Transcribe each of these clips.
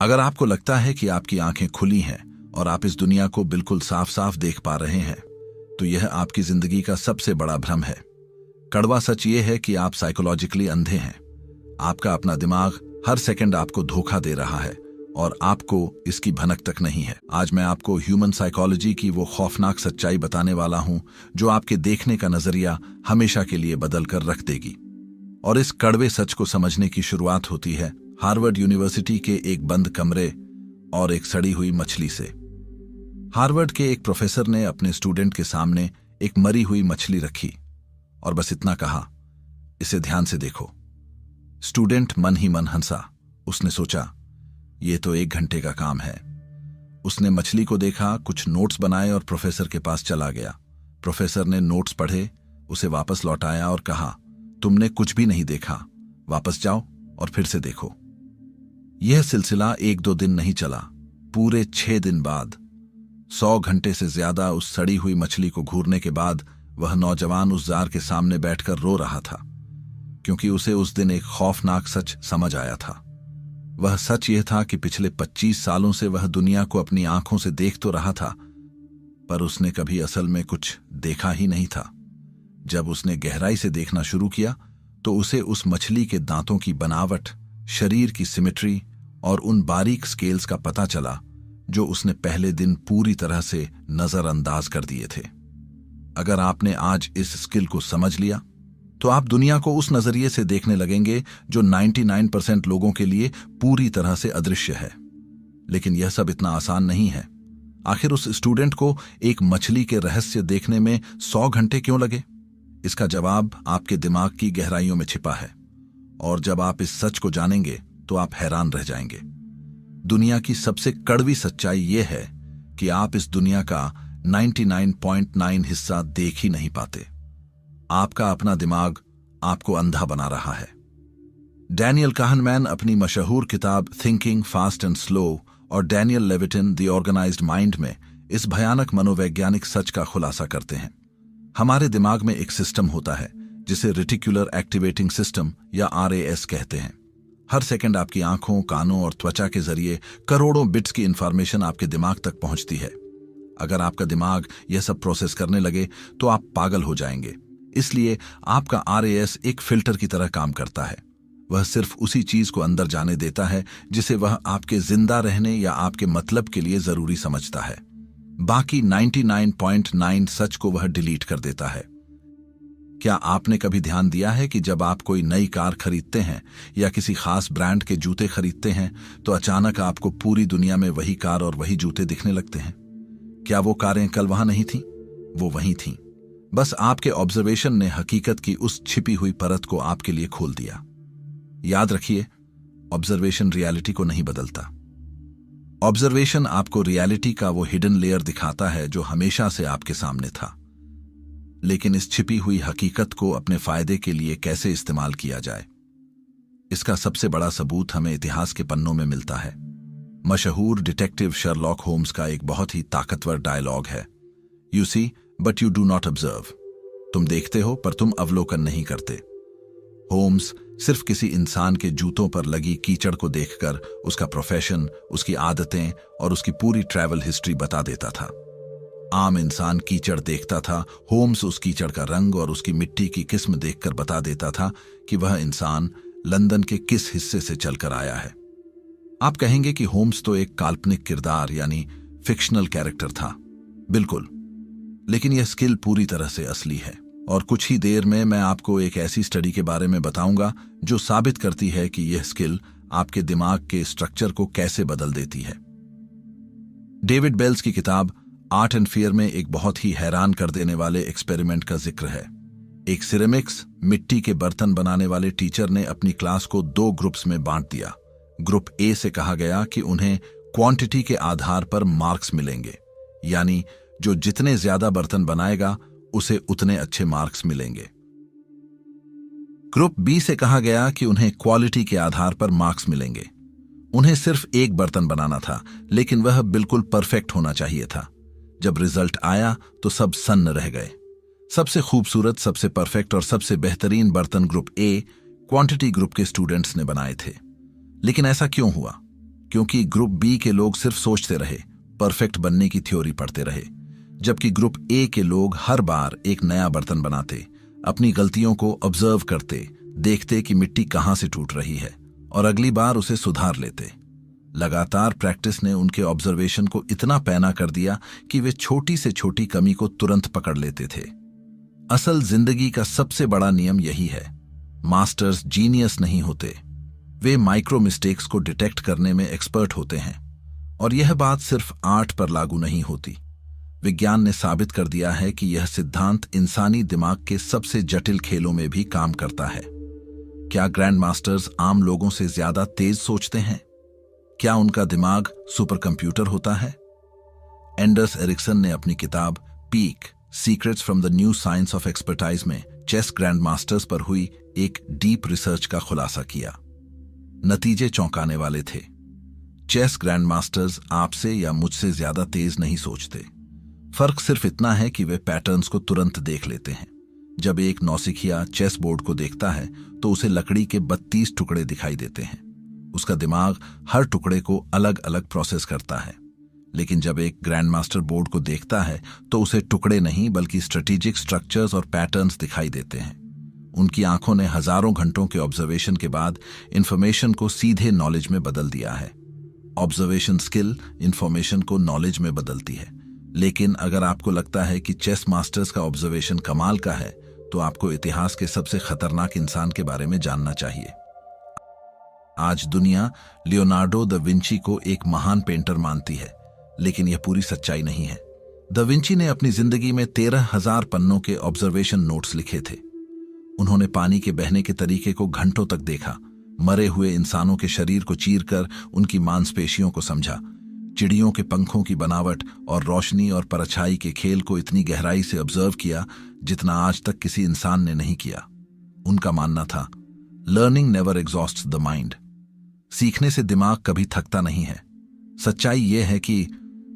अगर आपको लगता है कि आपकी आंखें खुली हैं और आप इस दुनिया को बिल्कुल साफ साफ देख पा रहे हैं, तो यह आपकी जिंदगी का सबसे बड़ा भ्रम है। कड़वा सच यह है कि आप साइकोलॉजिकली अंधे हैं। आपका अपना दिमाग हर सेकंड आपको धोखा दे रहा है और आपको इसकी भनक तक नहीं है। आज मैं आपको ह्यूमन साइकोलॉजी की वो खौफनाक सच्चाई बताने वाला हूं जो आपके देखने का नजरिया हमेशा के लिए बदल कर रख देगी। और इस कड़वे सच को समझने की शुरुआत होती है हार्वर्ड यूनिवर्सिटी के एक बंद कमरे और एक सड़ी हुई मछली से। हार्वर्ड के एक प्रोफेसर ने अपने स्टूडेंट के सामने एक मरी हुई मछली रखी और बस इतना कहा, इसे ध्यान से देखो। स्टूडेंट मन ही मन हंसा। उसने सोचा, यह तो 1 घंटे का काम है। उसने मछली को देखा, कुछ नोट्स बनाए और प्रोफेसर के पास चला गया। प्रोफेसर ने नोट्स पढ़े, उसे वापस लौटाया और कहा, तुमने कुछ भी नहीं देखा, वापस जाओ और फिर से देखो। यह सिलसिला 1-2 दिन नहीं चला। पूरे 6 दिन बाद, 100 घंटे से ज्यादा उस सड़ी हुई मछली को घूरने के बाद, वह नौजवान उस जार के सामने बैठकर रो रहा था, क्योंकि उसे उस दिन एक खौफनाक सच समझ आया था। वह सच यह था कि पिछले 25 सालों से वह दुनिया को अपनी आंखों से देख तो रहा था, पर उसने कभी असल में कुछ देखा ही नहीं था। जब उसने गहराई से देखना शुरू किया, तो उसे उस मछली के दांतों की बनावट, शरीर की सिमेट्री और उन बारीक स्केल्स का पता चला जो उसने पहले दिन पूरी तरह से नजरअंदाज कर दिए थे। अगर आपने आज इस स्किल को समझ लिया, तो आप दुनिया को उस नजरिए से देखने लगेंगे जो 99% लोगों के लिए पूरी तरह से अदृश्य है। लेकिन यह सब इतना आसान नहीं है। आखिर उस स्टूडेंट को एक मछली के रहस्य देखने में 100 घंटे क्यों लगे? इसका जवाब आपके दिमाग की गहराइयों में छिपा है। और जब आप इस सच को जानेंगे तो आप हैरान रह जाएंगे। दुनिया की सबसे कड़वी सच्चाई यह है कि आप इस दुनिया का 99.9 हिस्सा देख ही नहीं पाते। आपका अपना दिमाग आपको अंधा बना रहा है। डैनियल काहनमैन अपनी मशहूर किताब थिंकिंग फास्ट एंड स्लो और डैनियल लेविटिन द ऑर्गेनाइज्ड माइंड में इस भयानक मनोवैज्ञानिक सच का खुलासा करते हैं। हमारे दिमाग में एक सिस्टम होता है जिसे रेटिकुलर एक्टिवेटिंग सिस्टम या RAS कहते हैं। हर सेकंड आपकी आंखों, कानों और त्वचा के जरिए करोड़ों बिट्स की इंफॉर्मेशन आपके दिमाग तक पहुंचती है। अगर आपका दिमाग यह सब प्रोसेस करने लगे तो आप पागल हो जाएंगे। इसलिए आपका RAS एक फिल्टर की तरह काम करता है। वह सिर्फ उसी चीज को अंदर जाने देता है जिसे वह आपके जिंदा रहने या आपके मतलब के लिए जरूरी समझता है। बाकी 99.9 सच को वह डिलीट कर देता है। क्या आपने कभी ध्यान दिया है कि जब आप कोई नई कार खरीदते हैं या किसी खास ब्रांड के जूते खरीदते हैं, तो अचानक आपको पूरी दुनिया में वही कार और वही जूते दिखने लगते हैं? क्या वो कारें कल वहां नहीं थीं? वो वहीं थीं। बस आपके ऑब्जर्वेशन ने हकीकत की उस छिपी हुई परत को आपके लिए खोल दिया। याद रखिए, ऑब्जर्वेशन रियलिटी को नहीं बदलता। ऑब्जर्वेशन आपको रियलिटी का वो हिडन लेयर दिखाता है जो हमेशा से आपके सामने था। लेकिन इस छिपी हुई हकीकत को अपने फायदे के लिए कैसे इस्तेमाल किया जाए, इसका सबसे बड़ा सबूत हमें इतिहास के पन्नों में मिलता है। मशहूर डिटेक्टिव शर्लॉक होम्स का एक बहुत ही ताकतवर डायलॉग है, you see but you do not observe. तुम देखते हो पर तुम अवलोकन नहीं करते। होम्स सिर्फ किसी इंसान के जूतों पर लगी कीचड़ को देखकर उसका प्रोफेशन, उसकी आदतें और उसकी पूरी ट्रैवल हिस्ट्री बता देता था। आम इंसान कीचड़ देखता था, होम्स उस कीचड़ का रंग और उसकी मिट्टी की किस्म देखकर बता देता था कि वह इंसान लंदन के किस हिस्से से चलकर आया है। आप कहेंगे कि होम्स तो एक काल्पनिक किरदार यानी फिक्शनल कैरेक्टर था। बिल्कुल, लेकिन यह स्किल पूरी तरह से असली है। और कुछ ही देर में मैं आपको एक ऐसी स्टडी के बारे में बताऊंगा जो साबित करती है कि यह स्किल आपके दिमाग के स्ट्रक्चर को कैसे बदल देती है। डेविड बेल्स की किताब आर्ट एंड फियर में एक बहुत ही हैरान कर देने वाले एक्सपेरिमेंट का जिक्र है। एक सिरेमिक्स मिट्टी के बर्तन बनाने वाले टीचर ने अपनी क्लास को 2 ग्रुप्स में बांट दिया। ग्रुप ए से कहा गया कि उन्हें क्वांटिटी के आधार पर मार्क्स मिलेंगे, यानी जो जितने ज्यादा बर्तन बनाएगा उसे उतने अच्छे मार्क्स मिलेंगे। ग्रुप बी से कहा गया कि उन्हें क्वालिटी के आधार पर मार्क्स मिलेंगे। उन्हें सिर्फ एक बर्तन बनाना था, लेकिन वह बिल्कुल परफेक्ट होना चाहिए था। जब रिजल्ट आया तो सब सन्न रह गए। सबसे खूबसूरत, सबसे परफेक्ट और सबसे बेहतरीन बर्तन ग्रुप ए, क्वांटिटी ग्रुप के स्टूडेंट्स ने बनाए थे। लेकिन ऐसा क्यों हुआ? क्योंकि ग्रुप बी के लोग सिर्फ सोचते रहे, परफेक्ट बनने की थ्योरी पढ़ते रहे, जबकि ग्रुप ए के लोग हर बार एक नया बर्तन बनाते, अपनी गलतियों को ऑब्जर्व करते, देखते कि मिट्टी कहां से टूट रही है और अगली बार उसे सुधार लेते। लगातार प्रैक्टिस ने उनके ऑब्जर्वेशन को इतना पैना कर दिया कि वे छोटी से छोटी कमी को तुरंत पकड़ लेते थे। असल जिंदगी का सबसे बड़ा नियम यही है, मास्टर्स जीनियस नहीं होते, वे माइक्रो मिस्टेक्स को डिटेक्ट करने में एक्सपर्ट होते हैं। और यह बात सिर्फ आर्ट पर लागू नहीं होती। विज्ञान ने साबित कर दिया है कि यह सिद्धांत इंसानी दिमाग के सबसे जटिल खेलों में भी काम करता है। क्या ग्रैंड मास्टर्स आम लोगों से ज्यादा तेज सोचते हैं? क्या उनका दिमाग सुपर कंप्यूटर होता है? एंडर्स एरिक्सन ने अपनी किताब peak secrets from the new science of expertise में चेस ग्रैंड मास्टर्स पर हुई एक डीप रिसर्च का खुलासा किया। नतीजे चौंकाने वाले थे। चेस ग्रैंड मास्टर्स आपसे या मुझसे ज्यादा तेज नहीं सोचते। फर्क सिर्फ इतना है कि वे पैटर्न्स को तुरंत देख लेते हैं। जब एक नौसिखिया चेस बोर्ड को देखता है तो उसे लकड़ी के 32 टुकड़े दिखाई देते हैं। उसका दिमाग हर टुकड़े को अलग अलग प्रोसेस करता है। लेकिन जब एक ग्रैंड मास्टर बोर्ड को देखता है तो उसे टुकड़े नहीं बल्कि स्ट्रेटेजिक स्ट्रक्चर्स और पैटर्न्स दिखाई देते हैं। उनकी आंखों ने हजारों घंटों के ऑब्जर्वेशन के बाद इंफॉर्मेशन को सीधे नॉलेज में बदल दिया है। ऑब्जर्वेशन स्किल इंफॉर्मेशन को नॉलेज में बदलती है। लेकिन अगर आपको लगता है कि चेस मास्टर्स का ऑब्जर्वेशन कमाल का है, तो आपको इतिहास के सबसे खतरनाक इंसान के बारे में जानना चाहिए। आज दुनिया लियोनार्डो द विंची को एक महान पेंटर मानती है, लेकिन यह पूरी सच्चाई नहीं है। द विंची ने अपनी जिंदगी में 13,000 पन्नों के ऑब्जर्वेशन नोट्स लिखे थे। उन्होंने पानी के बहने के तरीके को घंटों तक देखा, मरे हुए इंसानों के शरीर को चीरकर उनकी मांसपेशियों को समझा, चिड़ियों के पंखों की बनावट और रोशनी और परछाई के खेल को इतनी गहराई से ऑब्जर्व किया जितना आज तक किसी इंसान ने नहीं किया। उनका मानना था, लर्निंग नेवर एग्जॉस्ट्स द माइंड। सीखने से दिमाग कभी थकता नहीं है। सच्चाई यह है कि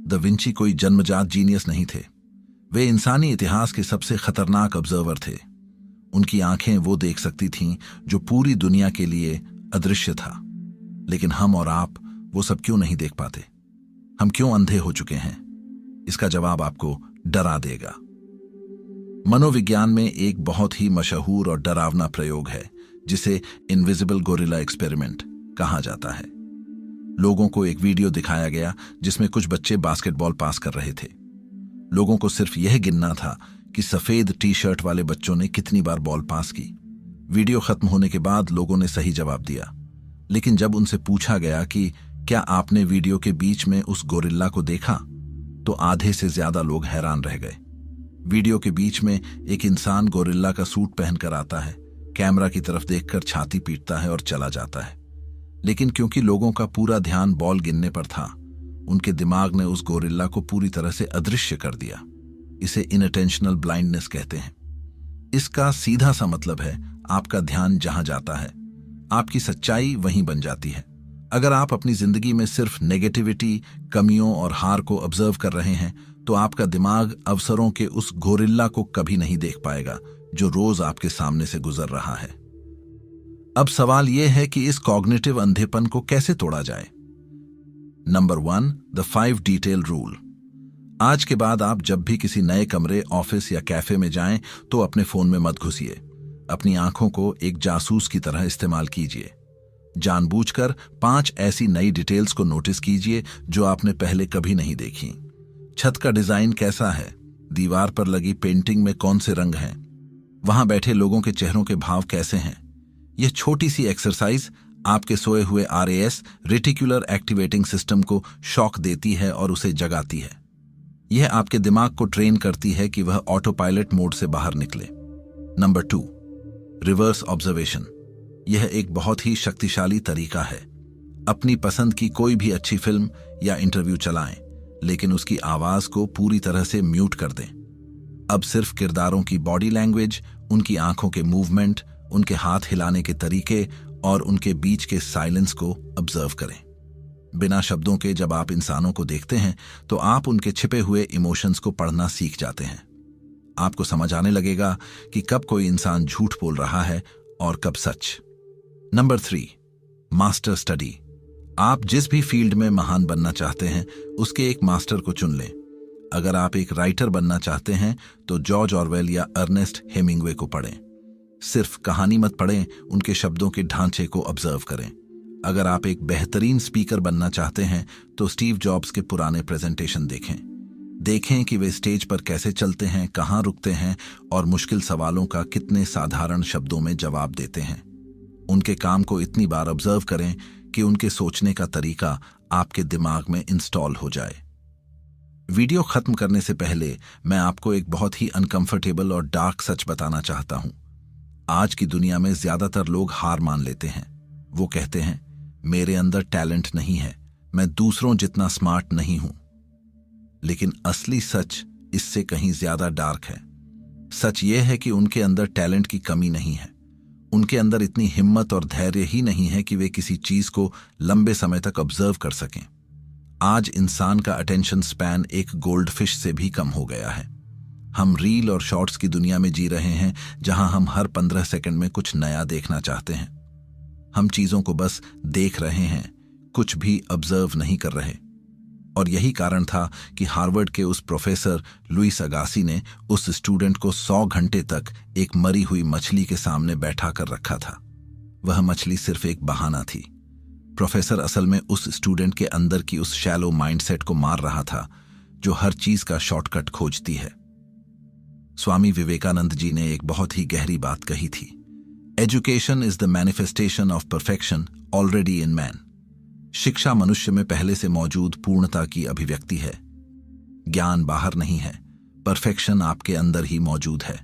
द विंची कोई जन्मजात जीनियस नहीं थे। वे इंसानी इतिहास के सबसे खतरनाक ऑब्जर्वर थे। उनकी आंखें वो देख सकती थीं जो पूरी दुनिया के लिए अदृश्य था। लेकिन हम और आप वो सब क्यों नहीं देख पाते? हम क्यों अंधे हो चुके हैं? इसका जवाब आपको डरा देगा। मनोविज्ञान में एक बहुत ही मशहूर और डरावना प्रयोग है जिसे इनविजिबल गोरिल्ला एक्सपेरिमेंट कहा जाता है। लोगों को एक वीडियो दिखाया गया जिसमें कुछ बच्चे बास्केटबॉल पास कर रहे थे। लोगों को सिर्फ यह गिनना था कि सफेद टी शर्ट वाले बच्चों ने कितनी बार बॉल पास की। वीडियो खत्म होने के बाद लोगों ने सही जवाब दिया, लेकिन जब उनसे पूछा गया कि क्या आपने वीडियो के बीच में उस गोरिल्ला को देखा, तो आधे से ज्यादा लोग हैरान रह गए। वीडियो के बीच में एक इंसान गोरिल्ला का सूट पहनकर आता है, कैमरा की तरफ देखकर छाती पीटता है और चला जाता है। लेकिन क्योंकि लोगों का पूरा ध्यान बॉल गिनने पर था, उनके दिमाग ने उस गोरिल्ला को पूरी तरह से अदृश्य कर दिया। इसे इनअटेंशनल ब्लाइंडनेस कहते हैं। इसका सीधा सा मतलब है, आपका ध्यान जहां जाता है, आपकी सच्चाई वहीं बन जाती है। अगर आप अपनी जिंदगी में सिर्फ नेगेटिविटी, कमियों और हार को ऑब्जर्व कर रहे हैं, तो आपका दिमाग अवसरों के उस गोरिल्ला को कभी नहीं देख पाएगा जो रोज आपके सामने से गुजर रहा है। अब सवाल यह है कि इस कॉग्निटिव अंधेपन को कैसे तोड़ा जाए। Number 1, the 5 detail rule. आज के बाद आप जब भी किसी नए कमरे, ऑफिस या कैफे में जाएं, तो अपने फोन में मत घुसिए। अपनी आंखों को एक जासूस की तरह इस्तेमाल कीजिए। जानबूझकर 5 ऐसी नई डिटेल्स को नोटिस कीजिए जो आपने पहले कभी नहीं देखी। छत का डिजाइन कैसा है? दीवार पर लगी पेंटिंग में कौन से रंग हैं? वहां बैठे लोगों के चेहरों के भाव कैसे हैं? यह छोटी सी एक्सरसाइज आपके सोए हुए RAS रेटिकुलर एक्टिवेटिंग सिस्टम को शॉक देती है और उसे जगाती है। यह आपके दिमाग को ट्रेन करती है कि वह ऑटो पायलट मोड से बाहर निकले। Number 2, reverse observation. यह एक बहुत ही शक्तिशाली तरीका है। अपनी पसंद की कोई भी अच्छी फिल्म या इंटरव्यू चलाएं, लेकिन उसकी आवाज को पूरी तरह से म्यूट कर दें। अब सिर्फ किरदारों की बॉडी लैंग्वेज, उनकी आंखों के मूवमेंट, उनके हाथ हिलाने के तरीके और उनके बीच के साइलेंस को ऑब्जर्व करें। बिना शब्दों के जब आप इंसानों को देखते हैं, तो आप उनके छिपे हुए इमोशंस को पढ़ना सीख जाते हैं। आपको समझ आने लगेगा कि कब कोई इंसान झूठ बोल रहा है और कब सच। Number 3, master study. आप जिस भी फील्ड में महान बनना चाहते हैं उसके एक मास्टर को चुन लें। अगर आप एक राइटर बनना चाहते हैं तो जॉर्ज ऑरवेल या अर्नेस्ट हेमिंग्वे को पढ़ें। सिर्फ कहानी मत पढ़ें, उनके शब्दों के ढांचे को ऑब्जर्व करें। अगर आप एक बेहतरीन स्पीकर बनना चाहते हैं तो स्टीव जॉब्स के पुराने प्रेजेंटेशन देखें कि वे स्टेज पर कैसे चलते हैं, कहाँ रुकते हैं और मुश्किल सवालों का कितने साधारण शब्दों में जवाब देते हैं। उनके काम को इतनी बार ऑब्जर्व करें कि उनके सोचने का तरीका आपके दिमाग में इंस्टॉल हो जाए। वीडियो खत्म करने से पहले मैं आपको एक बहुत ही अनकंफर्टेबल और डार्क सच बताना चाहता हूं। आज की दुनिया में ज्यादातर लोग हार मान लेते हैं। वो कहते हैं, मेरे अंदर टैलेंट नहीं है, मैं दूसरों जितना स्मार्ट नहीं हूं। लेकिन असली सच इससे कहीं ज्यादा डार्क है। सच यह है कि उनके अंदर टैलेंट की कमी नहीं है, उनके अंदर इतनी हिम्मत और धैर्य ही नहीं है कि वे किसी चीज को लंबे समय तक ऑब्जर्व कर सकें। आज इंसान का अटेंशन स्पैन एक गोल्डफिश से भी कम हो गया है। हम रील और शॉर्ट्स की दुनिया में जी रहे हैं जहां हम हर 15 सेकंड में कुछ नया देखना चाहते हैं। हम चीजों को बस देख रहे हैं, कुछ भी ऑब्जर्व नहीं कर रहे। और यही कारण था कि हार्वर्ड के उस प्रोफेसर लुइस अगासी ने उस स्टूडेंट को 100 घंटे तक एक मरी हुई मछली के सामने बैठा कर रखा था। वह मछली सिर्फ एक बहाना थी। प्रोफेसर असल में उस स्टूडेंट के अंदर की उस शैलो माइंडसेट को मार रहा था जो हर चीज का शॉर्टकट खोजती है। स्वामी विवेकानंद जी ने एक बहुत ही गहरी बात कही थी, education is the manifestation of perfection already in man. शिक्षा मनुष्य में पहले से मौजूद पूर्णता की अभिव्यक्ति है। ज्ञान बाहर नहीं है, परफेक्शन आपके अंदर ही मौजूद है।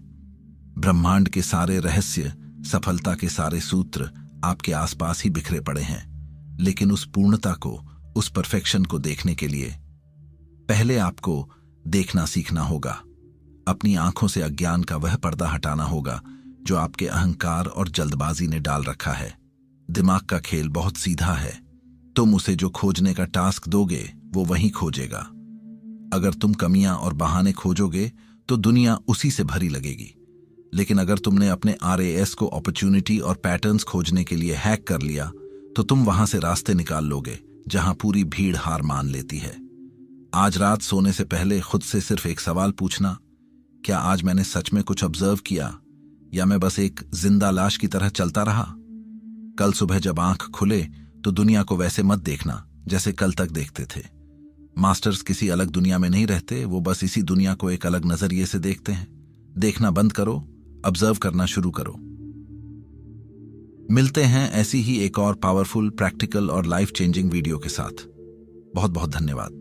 ब्रह्मांड के सारे रहस्य, सफलता के सारे सूत्र आपके आसपास ही बिखरे पड़े हैं। लेकिन उस पूर्णता को, उस परफेक्शन को देखने के लिए पहले आपको देखना सीखना होगा। अपनी आंखों से अज्ञान का वह पर्दा हटाना होगा जो आपके अहंकार और जल्दबाजी ने डाल रखा है। दिमाग का खेल बहुत सीधा है। तुम उसे जो खोजने का टास्क दोगे वो वहीं खोजेगा। अगर तुम कमियां और बहाने खोजोगे तो दुनिया उसी से भरी लगेगी। लेकिन अगर तुमने अपने RAS को अपॉर्चुनिटी और पैटर्न्स खोजने के लिए हैक कर लिया तो तुम वहां से रास्ते निकाल लोगे जहां पूरी भीड़ हार मान लेती है। आज रात सोने से पहले खुद से सिर्फ एक सवाल पूछना, क्या आज मैंने सच में कुछ ऑब्जर्व किया या मैं बस एक जिंदा लाश की तरह चलता रहा? कल सुबह जब आंख खुले तो दुनिया को वैसे मत देखना जैसे कल तक देखते थे। मास्टर्स किसी अलग दुनिया में नहीं रहते, वो बस इसी दुनिया को एक अलग नजरिए से देखते हैं। देखना बंद करो, ऑब्जर्व करना शुरू करो। मिलते हैं ऐसी ही एक और पावरफुल, प्रैक्टिकल और लाइफ चेंजिंग वीडियो के साथ। बहुत बहुत धन्यवाद।